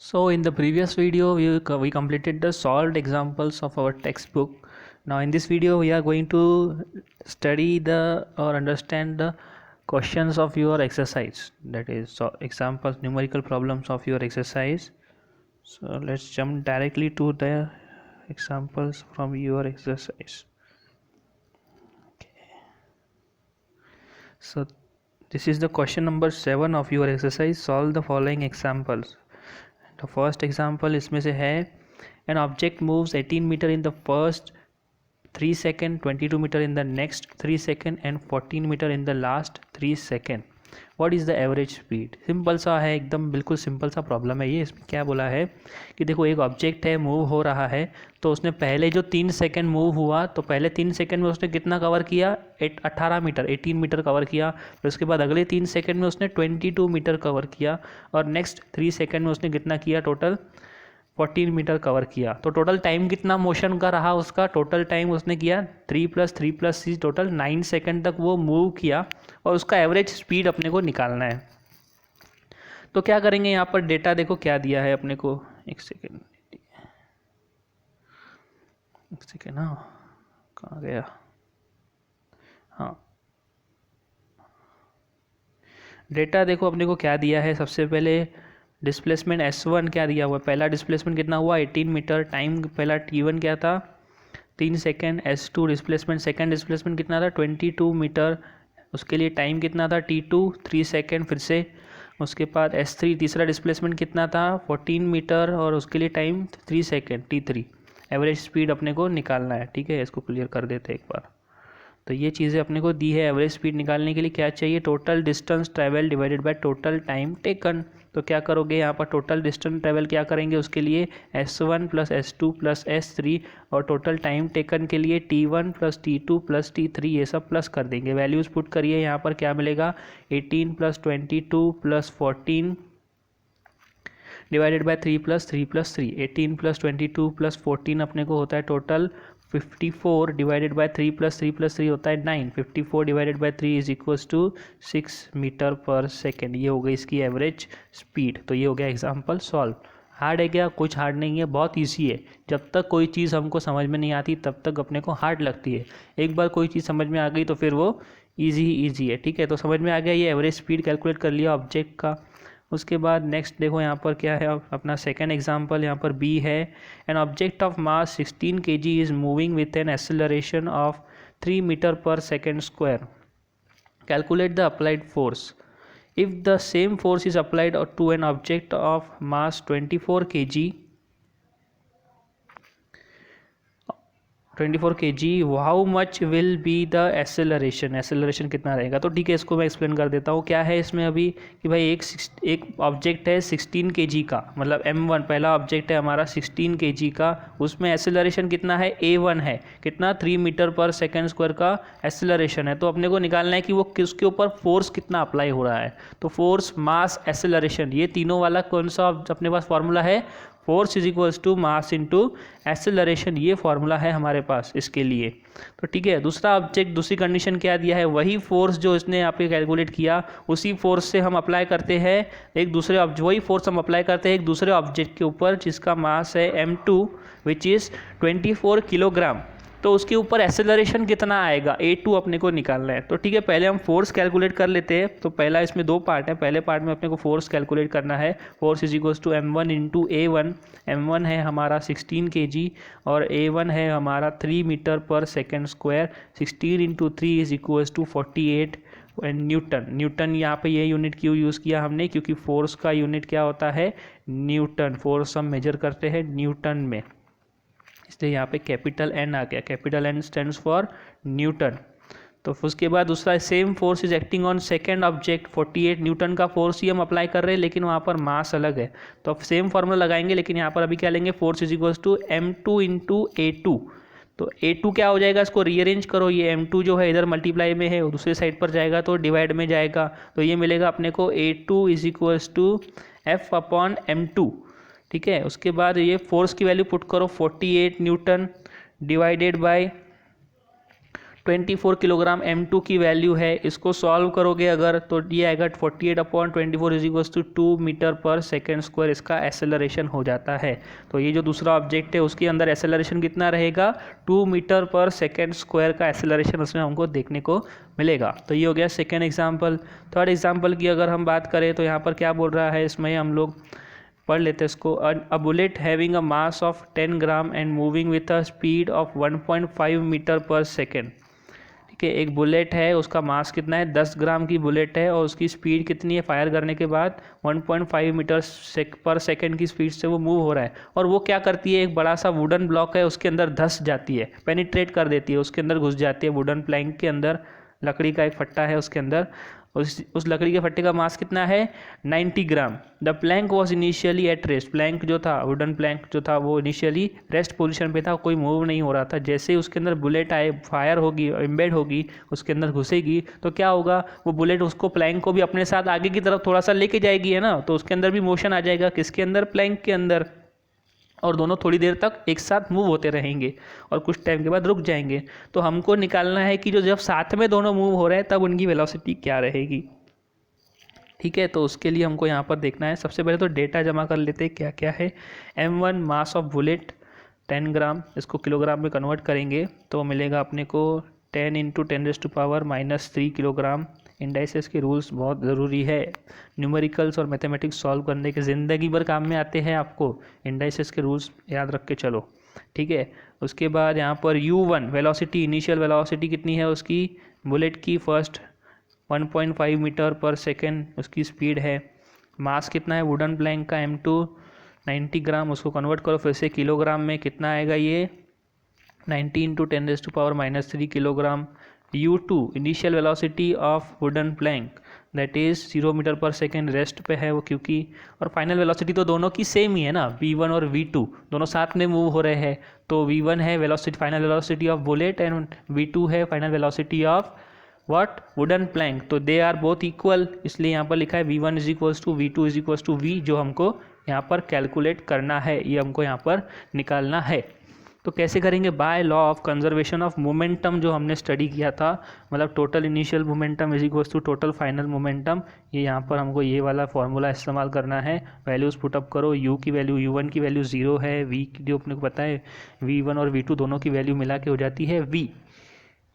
So in the previous video we completed the solved examples of our textbook. Now in this video we are going to study or understand the questions of your exercise, that is examples, numerical problems of your exercise. So let's jump directly to the examples from your exercise. So this is the question number 7 of your exercise. Solve the following examples. The first example इसमें से है an object moves 18 meter in the first 3 second, 22 meter in the next 3 second and 14 meter in the last 3 second. What is the average speed? Simple सा है, एकदम बिल्कुल simple सा problem है ये. इसमें क्या बोला है कि देखो एक ऑब्जेक्ट है, मूव हो रहा है, तो उसने पहले जो 3 सेकेंड मूव हुआ तो पहले 3 सेकेंड में उसने कितना कवर किया? 18 मीटर, 18 मीटर कवर किया. फिर उसके बाद अगले 3 सेकेंड में उसने 22 मीटर कवर किया और नेक्स्ट 3 सेकेंड में उसने कितना किया? टोटल 14 मीटर कवर किया. तो टोटल टाइम कितना मोशन का रहा उसका? टोटल टाइम उसने किया 3 + 3 + 6 टोटल 9 सेकेंड तक वो मूव किया और उसका एवरेज स्पीड अपने को निकालना है. तो क्या करेंगे यहाँ पर? डेटा देखो क्या दिया है अपने को. एक सेकेंड हाँ, कहाँ गया? हाँ, डेटा देखो अपने को क्या दिया है. सबसे पहले डिस्प्लेसमेंट S1 क्या दिया हुआ है? पहला डिस्प्लेसमेंट कितना हुआ? 18 मीटर. टाइम पहला T1 क्या था? 3 second. S2 displacement, second displacement कितना था? 22 मीटर. उसके लिए टाइम कितना था? T2 3 सेकेंड फिर से. उसके बाद S3 तीसरा डिस्प्लेसमेंट कितना था? 14 मीटर और उसके लिए time 3 second T3. Average speed अपने को निकालना है. ठीक है, इसको क्लियर कर देते हैं एक बार. तो ये चीज़ें अपने को दी है. एवरेज स्पीड निकालने के लिए क्या चाहिए? Total distance travel divided by total time taken. तो क्या करोगे यहाँ पर? टोटल डिस्टेंस ट्रैवल क्या करेंगे उसके लिए? S1 + S2 + S3 और टोटल टाइम टेकन के लिए T1 + T2 + T3 ये सब प्लस कर देंगे. वैल्यूज़ पुट करिए. यहाँ पर क्या मिलेगा? 18 + 22 + 14 डिवाइडेड बाय 3 + 3 + 3. 18 + 22 + 14 अपने को होता है टोटल 54 डिवाइडेड बाय 3 + 3 + 3 होता है 9. 54 divided by 3 = 6 metre per second. ये हो गई इसकी एवरेज स्पीड. तो ये हो गया एग्जाम्पल सॉल्व. हार्ड है क्या? कुछ हार्ड नहीं है, बहुत ईजी है. जब तक कोई चीज़ हमको समझ में नहीं आती तब तक अपने को हार्ड लगती है. एक बार कोई चीज़ समझ में आ गई तो फिर वो ईजी है. ठीक है, तो समझ में आ गया. ये एवरेज स्पीड कैलकुलेट कर लिया ऑब्जेक्ट का. उसके बाद नेक्स्ट देखो यहाँ पर क्या है अपना सेकेंड एग्जाम्पल. यहाँ पर बी है. An object of mass 16 kg is moving with an acceleration of 3 metre per second square. Calculate the applied force. If the same force is applied to an object of mass 24 kg, how much will be the acceleration कितना रहेगा? तो ठीक है, इसको मैं explain कर देता हूँ. क्या है इसमें अभी कि भाई एक ऑब्जेक्ट है 16 kg का, मतलब M1 पहला ऑब्जेक्ट है हमारा 16 kg का. उसमें एक्सेलरेशन कितना है? A1 है. कितना? 3 मीटर पर सेकेंड स्क्वायर का एक्सेलरेशन है. तो अपने को निकालना है कि वो किसके ऊपर फोर्स कितना अप्लाई हो रहा है. तो फोर्स, मास, एक्सेलरेशन, ये तीनों वाला कौन सा अपने पास फॉर्मूला है? Force = mass into acceleration. ये फॉर्मूला है हमारे पास इसके लिए. तो ठीक है, दूसरा ऑब्जेक्ट, दूसरी कंडीशन क्या दिया है? वही फोर्स जो इसने यहाँ पे कैलकुलेट किया उसी फोर्स से हम अप्लाई करते हैं एक दूसरे वही फोर्स हम अप्लाई करते हैं एक दूसरे ऑब्जेक्ट के ऊपर जिसका मास है M2 विच इज़ 24 किलोग्राम. तो उसके ऊपर एक्सेलरेशन कितना आएगा? A2 अपने को निकालना है. तो ठीक है, पहले हम फोर्स कैलकुलेट कर लेते हैं. तो पहला इसमें 2 पार्ट है. पहले पार्ट में अपने को फोर्स कैलकुलेट करना है. Force = M1 × A1. M1 है हमारा 16 kg और A1 है हमारा 3 metre per second square. 16 × 3 = 48 Newton. Newton यहाँ पे ये यूनिट क्यों यूज़ किया हमने? क्योंकि फोर्स का यूनिट क्या होता है? न्यूटन. फोर्स हम मेजर करते हैं न्यूटन में, इसलिए यहाँ पे कैपिटल N आ गया. Capital N stands for Newton. तो उसके बाद दूसरा, same force is acting on second object. 48 Newton का फोर्स ही हम अप्लाई कर रहे हैं लेकिन वहाँ पर मास अलग है. तो अब सेम फॉर्मूला लगाएंगे लेकिन यहाँ पर अभी क्या लेंगे? Force = M2 × A2. तो A2 क्या हो जाएगा? इसको रीअरेंज करो. ये M2 जो है इधर मल्टीप्लाई में है, दूसरे साइड पर जाएगा तो डिवाइड में जाएगा. तो ये मिलेगा अपने को A2 = F/M2. ठीक है, उसके बाद ये फोर्स की वैल्यू पुट करो 48 Newton divided by 24 kilogram M2 की वैल्यू है। इसको सॉल्व करोगे अगर तो ये आएगा 48/24 is equals to 2 metre per second square, इसका एसेलरेशन हो जाता है। तो ये जो दूसरा ऑब्जेक्ट है उसके अंदर एसेलरेशन कितना रहेगा, 2 मीटर पर सेकेंड स्क्वायर का एसेलरेशन उसमें हमको देखने को मिलेगा। तो ये हो गया सेकेंड एग्जाम्पल। थर्ड एग्जाम्पल की अगर हम बात करें तो यहाँ पर क्या बोल रहा है, इसमें हम लोग पढ़ लेते हैं इसको। A bullet having a mass of 10 gram and moving with a speed of 1.5 metre per second. ठीक है, एक बुलेट है, उसका मास कितना है, 10 ग्राम की बुलेट है और उसकी स्पीड कितनी है, फायर करने के बाद 1.5 मीटर पर सेकेंड की स्पीड से वो मूव हो रहा है। और वो क्या करती है, एक बड़ा सा वुडन ब्लॉक है उसके अंदर धंस जाती है, पेनिट्रेट कर देती है, उसके अंदर घुस जाती है। वुडन प्लैंक के अंदर लकड़ी का एक फट्टा है, उसके अंदर उस लकड़ी के फट्टे का मास कितना है, 90 gram. The plank was initially at rest. Plank जो था, वुडन प्लैंक जो था, वो इनिशियली रेस्ट पोजीशन पे था, कोई मूव नहीं हो रहा था। जैसे ही उसके अंदर बुलेट आए, फायर होगी, एम्बेड होगी, उसके अंदर घुसेगी, तो क्या होगा, वो बुलेट उसको प्लैंक को भी अपने साथ आगे की तरफ थोड़ा सा लेके जाएगी, है ना। तो उसके अंदर भी मोशन आ जाएगा, किसके अंदर, प्लैंक के अंदर। और दोनों थोड़ी देर तक एक साथ मूव होते रहेंगे और कुछ टाइम के बाद रुक जाएंगे। तो हमको निकालना है कि जो जब साथ में दोनों मूव हो रहे हैं तब उनकी वेलोसिटी क्या रहेगी। ठीक है, तो उसके लिए हमको यहाँ पर देखना है। सबसे पहले तो डेटा जमा कर लेते हैं क्या क्या है। M1 मास ऑफ बुलेट 10 ग्राम, इसको किलोग्राम में कन्वर्ट करेंगे तो मिलेगा अपने को 10 × 10⁻³ किलोग्राम। इंडाइसेस के रूल्स बहुत ज़रूरी है, न्यूमेरिकल्स और मैथमेटिक्स सॉल्व करने के ज़िंदगी भर काम में आते हैं आपको। इंडाइसेस के रूल्स याद रख के चलो, ठीक है। उसके बाद यहाँ पर U1 वेलोसिटी, इनिशियल वेलोसिटी कितनी है उसकी, बुलेट की फर्स्ट 1.5 मीटर पर सेकेंड उसकी स्पीड है। मास कितना है वुडन प्लैंक का, M2 90 ग्राम, उसको कन्वर्ट करो फिर से किलोग्राम में, कितना आएगा ये 90 × 10⁻³ kilogram. U2 initial velocity of wooden plank that is 0 metre per second, rest पे है वो क्योंकि। और फाइनल वेलोसिटी तो दोनों की सेम ही है ना, V1 और V2 दोनों साथ में मूव हो रहे हैं। तो V1 है velocity, final velocity of bullet, and V2 है final velocity of what, wooden plank. तो दे आर बोथ इक्वल, इसलिए यहाँ पर लिखा है V1 = V2 = V, जो हमको यहाँ पर कैलकुलेट करना है, ये हमको यहाँ पर निकालना है। तो कैसे करेंगे, by law of conservation of momentum जो हमने स्टडी किया था, मतलब total initial momentum = total final momentum. ये यहाँ पर हमको ये वाला फॉर्मूला इस्तेमाल करना है। वैल्यूज़ पुटअप करो, U की वैल्यू, U1 की वैल्यू 0 है, V की जो अपने को पता है V1 और V2 दोनों की वैल्यू मिला के हो जाती है V, ये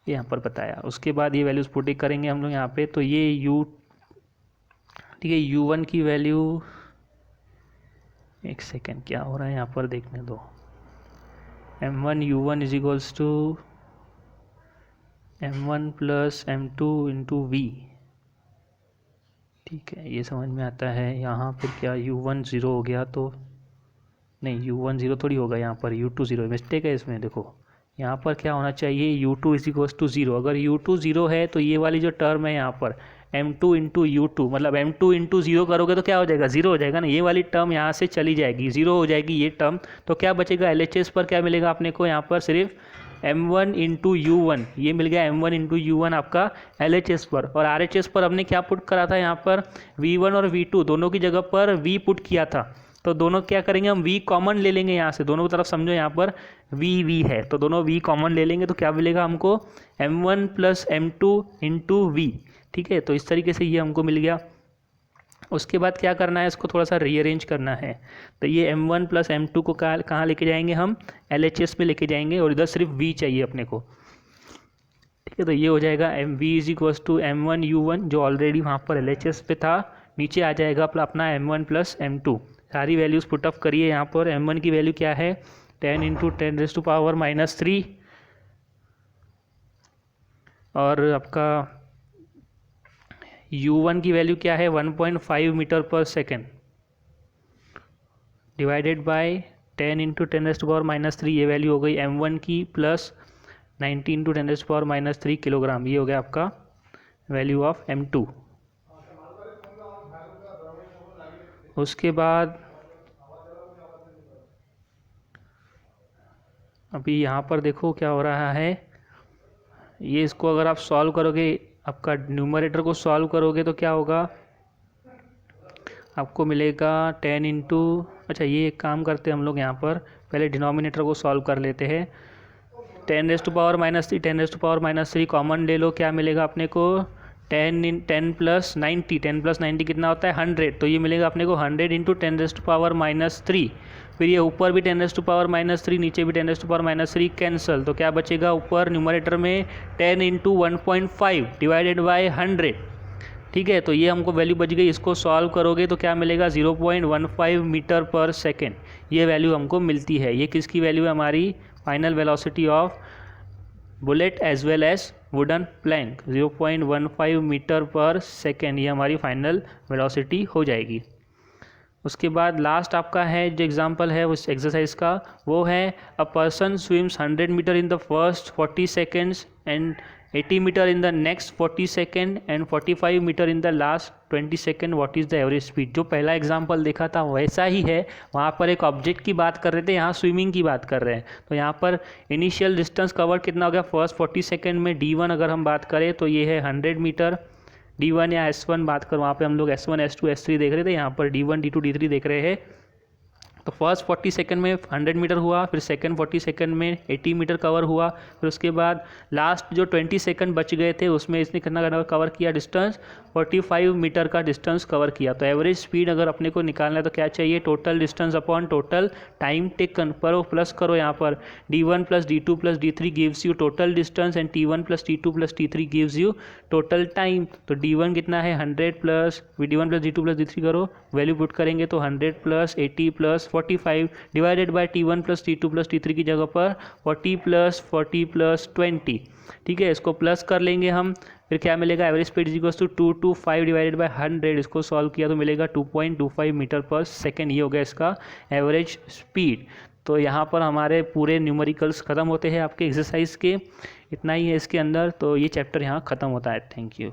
यहाँ पर बताया। उसके बाद ये वैल्यूज़ पुट करेंगे हम लोग यहाँ पे। तो ये U, ठीक है, U1 की वैल्यू, एक सेकेंड क्या हो रहा है यहाँ पर देखने दो। M1 U1 = M1 + M2 × V, ठीक है, ये समझ में आता है। यहाँ पर क्या U1 0 हो गया, तो नहीं, U1 0 थोड़ी होगा, यहाँ पर U2 0, मिस्टेक है इसमें। देखो यहाँ पर क्या होना चाहिए, U2 = 0। अगर U2 0 है तो ये वाली जो टर्म है यहाँ पर M2 × U2, मतलब M2 × 0 करोगे तो क्या हो जाएगा, 0 हो जाएगा ना। ये वाली टर्म यहाँ से चली जाएगी, 0 हो जाएगी ये टर्म। तो क्या बचेगा, LHS पर क्या मिलेगा अपने को, यहाँ पर सिर्फ M1 × U1, ये मिल गया M1 × U1 आपका LHS पर। और RHS पर हमने क्या पुट करा था, यहाँ पर V1 और V2 दोनों की जगह पर V पुट किया था। तो दोनों क्या करेंगे, हम V कॉमन ले लेंगे यहाँ से, दोनों तरफ समझो यहाँ पर V है, तो दोनों V कॉमन ले लेंगे तो क्या मिलेगा हमको, M1 + M2 × V, ठीक है। तो इस तरीके से ये हमको मिल गया। उसके बाद क्या करना है, इसको थोड़ा सा रीअरेंज करना है। तो ये M1 + M2 को कहाँ लेके जाएंगे हम, LHS में लेके जाएंगे, और इधर सिर्फ V चाहिए अपने को, ठीक है। तो ये हो जाएगा V = M1 U1 जो ऑलरेडी वहाँ पर LHS पे था, नीचे आ जाएगा अपना M1 + M2। सारी वैल्यूज़ पुटअप करिए। यहाँ पर M1 की वैल्यू क्या है, 10 × 10⁻³ और आपका U1 की वैल्यू क्या है, 1.5 metre per second, divided by 10 × 10⁻³ ये वैल्यू हो गई M1 की, प्लस 90 × 10⁻³ किलोग्राम, ये हो गया आपका वैल्यू ऑफ M2। उसके बाद अभी यहाँ पर देखो क्या हो रहा है, ये इसको अगर आप सॉल्व करोगे, आपका न्यूमरेटर को सॉल्व करोगे तो क्या होगा, आपको मिलेगा 10 × अच्छा ये एक काम करते हैं हम लोग, यहाँ पर पहले डिनोमिनेटर को सॉल्व कर लेते हैं। 10⁻³ 10⁻³ कॉमन ले लो, क्या मिलेगा अपने को 10 + 90, 10 + 90 कितना होता है 100, तो ये मिलेगा अपने को 100 × 10⁻³ फिर ये ऊपर भी 10⁻³ नीचे भी 10⁻³ कैंसल, तो क्या बचेगा ऊपर न्यूमरेटर में 10 × 1.5 डिवाइडेड बाय 100, ठीक है। तो ये हमको वैल्यू बच गई, इसको सॉल्व करोगे तो क्या मिलेगा 0.15 मीटर पर सेकेंड, ये वैल्यू हमको मिलती है। ये किसकी वैल्यू है, हमारी final velocity of bullet as well as wooden plank, 0.15 metre per second, ये हमारी फाइनल वेलोसिटी हो जाएगी। उसके बाद लास्ट आपका है जो एग्जांपल है उस एक्सरसाइज का, वो है a person swims 100 metre in the first 40 seconds and 80 metre in the next 40 second and 45 metre in the last 20 second, what is the average speed. जो पहला एग्जांपल देखा था वैसा ही है, वहाँ पर एक ऑब्जेक्ट की बात कर रहे थे, यहाँ स्विमिंग की बात कर रहे हैं। तो यहाँ पर इनिशियल डिस्टेंस कवर कितना हो गया फर्स्ट 40 सेकेंड में, d1 अगर हम बात करें तो ये है 100 मीटर, d1 या s1 बात करो, वहाँ पे हम लोग s1 s2 s3 देख रहे थे, यहाँ पर d1 d2 d3 देख रहे हैं। तो फर्स्ट 40 सेकंड में 100 मीटर हुआ, फिर सेकंड 40 सेकंड में 80 मीटर कवर हुआ, फिर उसके बाद लास्ट जो 20 सेकंड बच गए थे उसमें इसने कितना कवर किया डिस्टेंस, 45 मीटर का डिस्टेंस कवर किया। तो एवरेज स्पीड अगर अपने को निकालना है तो क्या चाहिए, total distance upon total time taken, करो प्लस करो यहाँ पर d1 + d2 + d3 gives you total distance and t1 + t2 + t3 gives you total time. तो d1 कितना है 100 प्लस d1 + d2 + d3 करो, वैल्यू पुट करेंगे तो 100 + 80 + 45 divided by t1 + t2 + t3 की जगह पर 40 + 40 + 20, ठीक है। इसको प्लस कर लेंगे हम, फिर क्या मिलेगा एवरेज स्पीड = 225 डिवाइडेड बाय 100, इसको सॉल्व किया तो मिलेगा 2.25 मीटर पर सेकेंड, ये हो गया इसका एवरेज स्पीड। तो यहाँ पर हमारे पूरे न्यूमेरिकल्स ख़त्म होते हैं आपके एक्सरसाइज के, इतना ही है इसके अंदर। तो ये चैप्टर यहाँ ख़त्म होता है। Thank you.